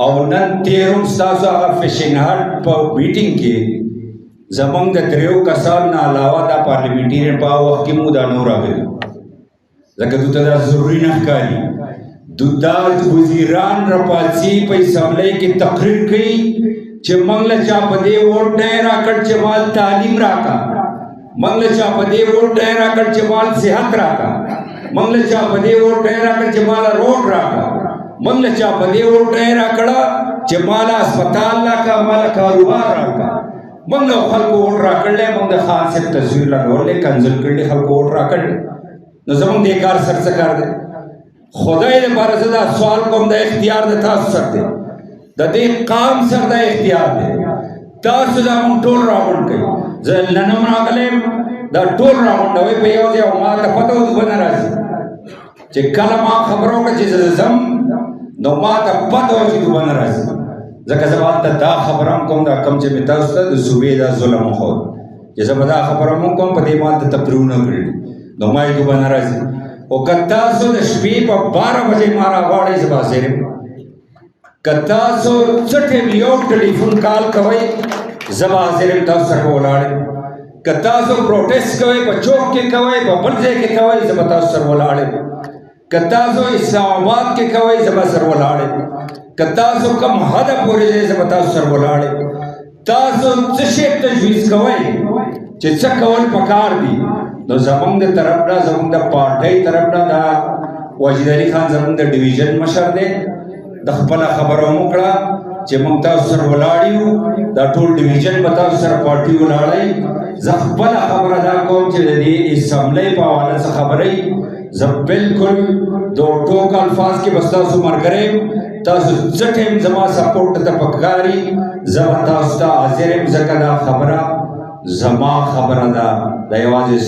او نن تیروم ستاسو هغه فشنګ هټ په میټینګ کې زمونږ د دریو کسانو نه علاوه دا پارلیمنټریان په هغه وخت کې مو دا نور راغلي ځکه دوی ته دا ضروري نه ښکاري دوی دا وزیران راپاڅي په اسمبلۍ کې تقریر کوي چې موږ له چا په دې ووټ نه راکړ چې مال تعلیم راکړه موږ له چا په دې ووټ نه راکړ چې مال صحت راکړه موږ له چا په دې ووټ نه راکړ چې مال روډ راکړه موږ له چا په دې ووټ نه راکړه چې مال هسپتال راکړه مال کاروبار راکړه موږ له خلکو ووټ راکړل موږ د خان صاحب تصویر لګولې کنځل کړل خلکو ووټ راکړل نو زموږ دې کار سر څه کار دی خدای دې بار زه دا سوال کوم د اختیار د تاسو سره دی د دې قام سره د اختیار دی تاسو دا مونږ ټول راغونډ کړئ زه نن هم راغلم دا ټول راغونډوي په یو ځای او ما ته پته وه به نه راځي چې کله ما خبره وکړه چې زه ځم نو ما ته پته وه چې دوی به نه راځي ځکه زه به هلته دا خبره هم کوم دا کوم چې مې تاسو ته د صوبې دا ظلم وښود چې زه به دا خبره هم کوم په دې ما هلته تقریرونه کړي نو ما یې دوی به نه راځي او که تاسو د شپې په 12 بجې ما راغواړئ زه به حاضر یم که تاسو څه ټیم یو ټلیفون کال کوئ زه به حاضر یم تاسو سره به ولاړ یم که تاسو پروټیسټ کوئ په چوک کې کوئ په بل ځای کې کوئ زه به تاسو سره ولاړ یم که تاسو اسلام آباد کې کوئ زه به سره ولاړ یم که تاسو کوم حده پورې ځئ زه به تاسو سره ولاړ یم تاسو څه شی تجویز کوئ چې څه کول پکار دي نو زمونږ د طرف نه زمونږ د پارټۍ طرف نه دا واجد علي خان زمونږ د ډویژن مشر دی د خپله خبره مو کړه چې موږ تاسو سره ولاړ یو دا ټول ډویژن به تاسو سره پارټي ولاړئ زه خپله خبره دا کوم چې د دې اسمبلۍ په حواله څه خبرئ زه بلکل د ټوک الفاظ کې به ستاسو ملګری یم تاسو څه ټایم زما سپورټ ته پکاري زه به تاسو ته حاضر یم ځکه دا خبره زما خبره ده دا یوازې